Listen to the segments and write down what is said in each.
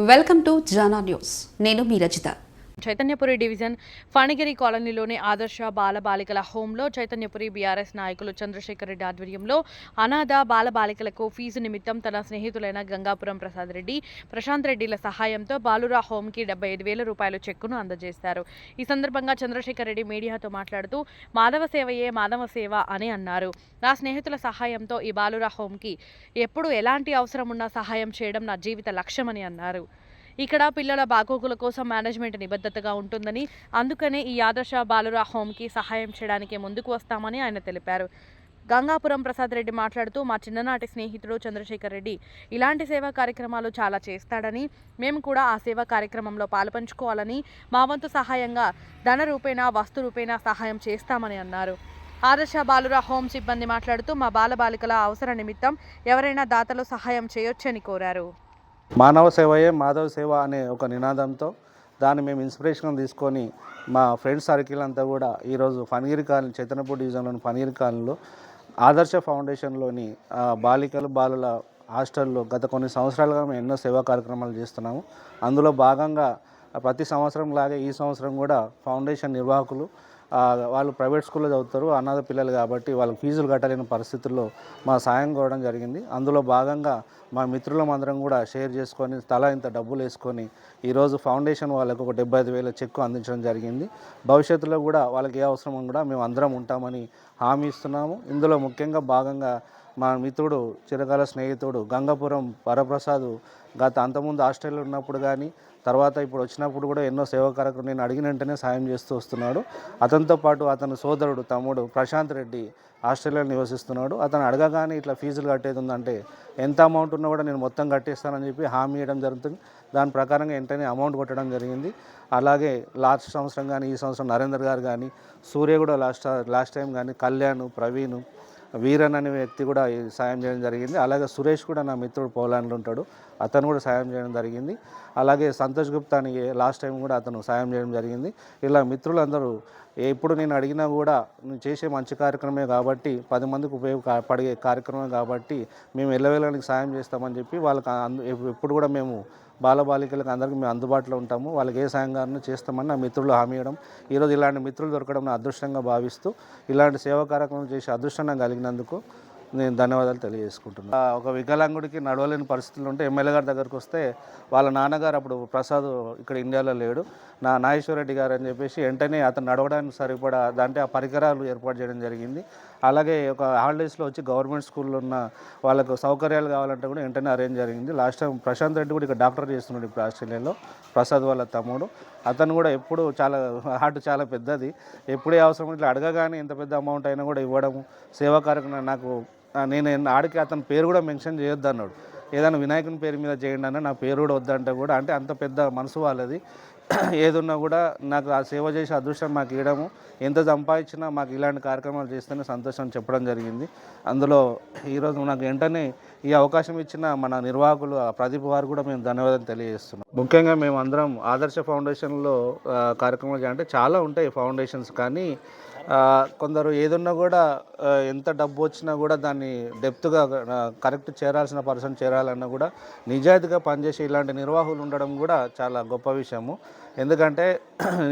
Welcome to Jana news. నేను మీ Rajitha. Chaitanyapuri division Phanigiri కాలనీలోని ఆదర్శ బాలబాలికల హోంలో చైతన్యపురి బీఆర్ఎస్ నాయకులు చంద్రశేఖర్ రెడ్డి ఆధ్వర్యంలో అనాథ బాలబాలికలకు ఫీజు నిమిత్తం తన స్నేహితులైన గంగాపురం ప్రసాద్ రెడ్డి, ప్రశాంత్ రెడ్డిల సహాయంతో బాలురా హోంకి 75,000 రూపాయల చెక్కును అందజేశారు. ఈ సందర్భంగా చంద్రశేఖర్ రెడ్డి మీడియాతో మాట్లాడుతూ మాధవ సేవయే మాధవ సేవ అని అన్నారు. నా స్నేహితుల సహాయంతో ఈ బాలురా హోంకి ఎప్పుడు ఎలాంటి అవసరం ఉన్నా సహాయం చేయడం నా జీవిత లక్ష్యమని అన్నారు. ఇక్కడ పిల్లల బాగోగుల కోసం మేనేజ్మెంట్ నిబద్ధతగా ఉంటుందని, అందుకనే ఈ ఆదర్శ బాలురా హోంకి సహాయం చేయడానికి ముందుకు వస్తామని ఆయన తెలిపారు. గంగాపురం ప్రసాద్ రెడ్డి మాట్లాడుతూ మా చిన్ననాటి స్నేహితుడు చంద్రశేఖర్ రెడ్డి ఇలాంటి సేవా కార్యక్రమాలు చాలా చేస్తాడని, మేము కూడా ఆ సేవా కార్యక్రమంలో పాలుపంచుకోవాలని, మా వంతు సహాయంగా ధన రూపేణా వస్తు రూపేణా సహాయం చేస్తామని అన్నారు. ఆదర్శ బాలురా హోం సిబ్బంది మాట్లాడుతూ మా బాలబాలికల అవసర నిమిత్తం ఎవరైనా దాతలు సహాయం చేయొచ్చని కోరారు. మానవ సేవయే మాధవ సేవ అనే ఒక నినాదంతో దాన్ని మేము ఇన్స్పిరేషన్ తీసుకొని మా ఫ్రెండ్స్ సర్కిల్ అంతా కూడా ఈరోజు ఫణిగిరి కాలనీ, చైతన్యపూర్ డివిజన్లోని ఫణిగిరి కాలనీలో ఆదర్శ ఫౌండేషన్లోని బాలికలు బాలుల హాస్టల్లో గత కొన్ని సంవత్సరాలుగా మేము ఎన్నో సేవా కార్యక్రమాలు చేస్తున్నాము. అందులో భాగంగా ప్రతి సంవత్సరం లాగే ఈ సంవత్సరం కూడా ఫౌండేషన్ నిర్వాహకులు వాళ్ళు ప్రైవేట్ స్కూల్లో చదువుతారు, అనాథ పిల్లలు కాబట్టి వాళ్ళకి ఫీజులు కట్టలేని పరిస్థితుల్లో మా సాయం కోవడం జరిగింది. అందులో భాగంగా మా మిత్రులమందరం కూడా షేర్ చేసుకొని తలా ఇంత డబ్బులు వేసుకొని ఈరోజు ఫౌండేషన్ వాళ్ళకు ఒక 75,000 చెక్కు అందించడం జరిగింది. భవిష్యత్తులో కూడా వాళ్ళకి ఏ అవసరం కూడా మేము అందరం ఉంటామని హామీ ఇస్తున్నాము. ఇందులో ముఖ్యంగా భాగంగా మా మిత్రుడు, చిరకాల స్నేహితుడు గంగాపురం వరప్రసాద్ అంతకుముందు హాస్టల్లో ఉన్నప్పుడు కానీ తర్వాత ఇప్పుడు వచ్చినప్పుడు కూడా ఎన్నో సేవా కార్యక్రమం నేను అడిగిన వెంటనే సాయం చేస్తూ వస్తున్నాడు. అతనితో పాటు అతని సోదరుడు తమ్ముడు ప్రశాంత్ రెడ్డి ఆస్ట్రేలియాలో నివసిస్తున్నాడు. అతను అడగగానే ఇట్లా ఫీజులు కట్టేది ఉందంటే ఎంత అమౌంట్ ఉన్నా కూడా నేను మొత్తం కట్టేస్తానని చెప్పి హామీ ఇవ్వడం జరుగుతుంది. దాని ప్రకారంగా వెంటనే అమౌంట్ కొట్టడం జరిగింది. అలాగే లాస్ట్ సంవత్సరం కానీ ఈ సంవత్సరం నరేందర్ గారు కానీ, సూర్య కూడా లాస్ట్ టైం కానీ, కళ్యాణ్, ప్రవీణ్, వీరన్ అనే వ్యక్తి కూడా సాయం చేయడం జరిగింది. అలాగే సురేష్ కూడా నా మిత్రుడు పోలాండ్లో ఉంటాడు, అతను కూడా సాయం చేయడం జరిగింది. అలాగే సంతోష్ గుప్తా అని లాస్ట్ టైం కూడా అతను సాయం చేయడం జరిగింది. ఇలా మిత్రులందరూ ఎప్పుడు నేను అడిగినా కూడా నేను చేసే మంచి కార్యక్రమమే కాబట్టి 10 మందికి ఉపయోగపడే కార్యక్రమం కాబట్టి మేము ఎల్లవేళనికి సాయం చేస్తామని చెప్పి వాళ్ళకి ఎప్పుడు కూడా మేము బాలబాలికలకు అందరికీ మేము అందుబాటులో ఉంటాము. వాళ్ళకి ఏ సాయం కావాలన్నా చేస్తామని నా మిత్రులు హామీ ఇవ్వడం, ఈరోజు ఇలాంటి మిత్రులు దొరకడం నా అదృష్టంగా భావిస్తూ ఇలాంటి సేవా కార్యక్రమం చేసే అదృష్టం నాకు కలిగినందుకు నేను ధన్యవాదాలు తెలియజేసుకుంటున్నాను. ఒక వికలాంగుడికి నడవలేని పరిస్థితులు ఉంటే ఎమ్మెల్యే గారి దగ్గరకు వస్తే వాళ్ళ నాన్నగారు అప్పుడు ప్రసాద్ ఇక్కడ ఇండియాలో లేడు, నాగేశ్వర రెడ్డి గారు అని చెప్పేసి వెంటనే అతను నడవడానికి సరిపడా దాంట్లో ఆ పరికరాలు ఏర్పాటు చేయడం జరిగింది. అలాగే ఒక హాలిడేస్లో వచ్చి గవర్నమెంట్ స్కూల్లో ఉన్న వాళ్ళకు సౌకర్యాలు కావాలంటే కూడా వెంటనే అరేంజ్ జరిగింది. లాస్ట్ టైం ప్రశాంత్ రెడ్డి కూడా ఇక్కడ డాక్టర్ చేస్తున్నాడు ఇప్పుడు ఆస్ట్రేలియాలో, ప్రసాద్ వాళ్ళ తమ్ముడు. అతను కూడా ఎప్పుడు హార్ట్ చాలా పెద్దది, ఎప్పుడే అవసరం ఇట్లా అడగగానే ఎంత పెద్ద అమౌంట్ అయినా కూడా ఇవ్వడము సేవా కార్యక్రమం. నాకు నేను ఆడికి అతని పేరు కూడా మెన్షన్ చేయొద్దు అన్నాడు, ఏదైనా వినాయకుని పేరు మీద చేయండి అన్న, నా పేరు కూడా వద్దంటే కూడా అంటే అంత పెద్ద మనసు వాళ్ళది. ఏదున్నా కూడా నాకు ఆ సేవ చేసే అదృష్టం మాకు ఇవ్వడము, ఎంత సంపాదించినా మాకు ఇలాంటి కార్యక్రమాలు చేస్తేనే సంతోషం చెప్పడం జరిగింది. అందులో ఈరోజు నాకు వెంటనే ఈ అవకాశం ఇచ్చిన మన నిర్వాహకులు ప్రదీప్ వారు కూడా మేము ధన్యవాదాలు తెలియజేస్తున్నాం. ముఖ్యంగా మేము అందరం ఆదర్శ ఫౌండేషన్లో కార్యక్రమాలు చేయాలంటే చాలా ఉంటాయి ఫౌండేషన్స్, కానీ కొందరు ఏదున్నా కూడా ఎంత డబ్బు వచ్చినా కూడా దాన్ని డెప్త్గా కరెక్ట్ చేరాల్సిన పర్సన్ చేరాలన్నా కూడా నిజాయితీగా పనిచేసే ఇలాంటి నిర్వాహకులు ఉండడం కూడా చాలా గొప్ప విషయము. ఎందుకంటే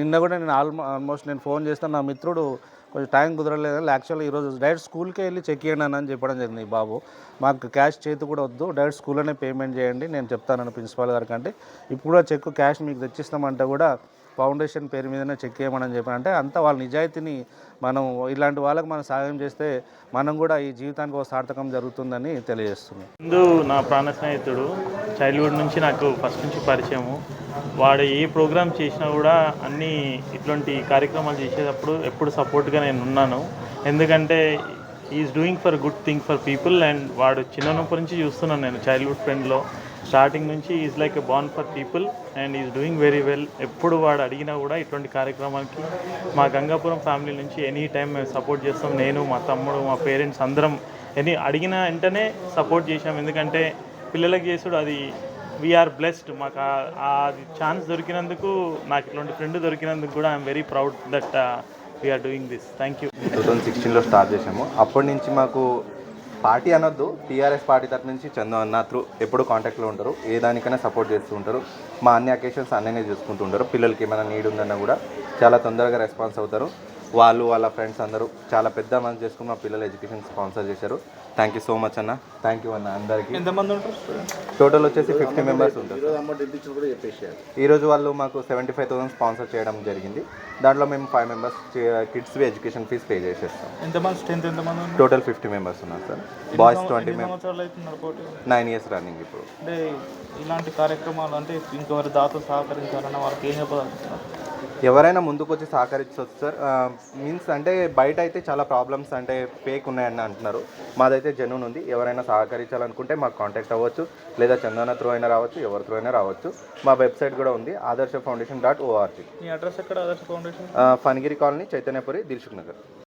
నిన్న కూడా నేను ఆల్మోస్ట్ నేను ఫోన్ చేస్తాను, నా మిత్రుడు కొంచెం టైం కుదరలేదు, యాక్చువల్గా ఈరోజు డైరెక్ట్ స్కూల్కే వెళ్ళి చెక్ చేయండి అని చెప్పడం జరిగింది. బాబు మాకు క్యాష్ చేతి కూడా వద్దు, డైరెక్ట్ స్కూల్లోనే పేమెంట్ చేయండి, నేను చెప్తానని ప్రిన్సిపాల్ గారికి. అంటే ఇప్పుడు కూడా చెక్ క్యాష్ మీకు తెచ్చిస్తామంటే కూడా ఫౌండేషన్ పేరు మీదనే చెక్ చేయమని చెప్పానంటే అంతా వాళ్ళ నిజాయితీని మనం ఇలాంటి వాళ్ళకి మనం సాయం చేస్తే మనం కూడా ఈ జీవితానికి ఒక సార్థకం జరుగుతుందని తెలియజేస్తున్నాం. ముందు నా ప్రాణ స్నేహితుడు చైల్డ్హుడ్ నుంచి నాకు ఫస్ట్ నుంచి పరిచయము. వాడు ఏ ప్రోగ్రామ్ చేసినా కూడా అన్నీ ఇట్లాంటి కార్యక్రమాలు చేసేటప్పుడు ఎప్పుడు సపోర్ట్గా నేను ఉన్నాను. ఎందుకంటే is doing for good thing for people. And వాడు చిన్నప్పటి నుంచి చూస్తున్నాను నేను చైల్డ్హుడ్ ఫ్రెండ్లో స్టార్టింగ్ నుంచి is like a boon for people and is doing very well. ఎప్పుడు వాడు అడిగినా కూడా ఇటువంటి కార్యక్రమానికి మా గంగాపురం ఫ్యామిలీ నుంచి ఎనీ టైం మేము సపోర్ట్ చేస్తాం. నేను, మా తమ్ముడు, మా పేరెంట్స్ అందరం అడిగిన వెంటనే సపోర్ట్ చేసాం. ఎందుకంటే పిల్లలకి చేసుడు అది వీఆర్ బ్లెస్డ్. మాకు అది ఛాన్స్ దొరికినందుకు, నాకు ఇట్లాంటి ఫ్రెండ్ దొరికినందుకు కూడా I'm very proud that we're doing this. Thank you. 2016లో స్టార్ట్ చేసాము. అప్పటి నుంచి మాకు పార్టీ అనొద్దు, టీఆర్ఎస్ పార్టీ తరఫు నుంచి చందు అన్న త్రూ ఎప్పుడు కాంటాక్ట్లో ఉంటారు, ఏ దానికైనా సపోర్ట్ చేస్తూ ఉంటారు. మా అన్ని అకేషన్స్ అన్ననే చూసుకుంటూ ఉంటారు. పిల్లలకి ఏమైనా నీడ్ ఉందన్నా కూడా చాలా తొందరగా రెస్పాన్స్ అవుతారు. వాళ్ళు వాళ్ళ ఫ్రెండ్స్ అందరూ చాలా పెద్ద మనసు చేసుకుని మా పిల్లల ఎడ్యుకేషన్ స్పాన్సర్ చేశారు. థ్యాంక్ యూ సో మచ్ అన్న. థ్యాంక్ యూ అన్న అందరికీ. ఎంతమంది ఉంటారు? టోటల్ వచ్చేసి 50 మెంబర్స్ ఉంటారు. ఈరోజు వాళ్ళు మాకు 75,000 స్పాన్సర్ చేయడం జరిగింది. దాంట్లో మేము 5 మెంబర్స్ కిడ్స్వి ఎడ్యుకేషన్ ఫీజ్ పే చేసేస్తాం. ఎంతమంది స్ట్రెంత్ ఎంతమంది ఉన్నారు? టోటల్ 50 మెంబర్స్ ఉన్నారు సార్. Boys 20 members. సంవత్సరాలు అవుతున్నారు పోటీ? 9 ఇయర్స్ రన్నింగ్ ఇప్పుడు. అంటే ఇలాంటి కార్యక్రమాలు అంటే ఇంకెవరి దాతలు సహకరించాలన్న వాళ్ళకి ఏం చెప్పదలుచుకున్నారు? ఎవరైనా ముందుకు వచ్చి సహకరించవచ్చు సార్. మీన్స్ అంటే బయట అయితే చాలా ప్రాబ్లమ్స్ అంటే ఫేక్ ఉన్నాయని అంటున్నారు. మాదైతే జెన్యూన్ ఉంది. ఎవరైనా సహకరించాలనుకుంటే మాకు కాంటాక్ట్ అవ్వచ్చు, లేదా చందన త్రూ అయినా రావచ్చు, ఎవరి త్రూ అయినా రావచ్చు. మా వెబ్సైట్ కూడా ఉంది, ఆదర్శ ఫౌండేషన్.org. మీ అడ్రస్ ఎక్కడ? ఆదర్శ ఫౌండేషన్ ఫణిగిరి కాలనీ, చైతన్యపురి, దిల్సుఖ్ నగర్.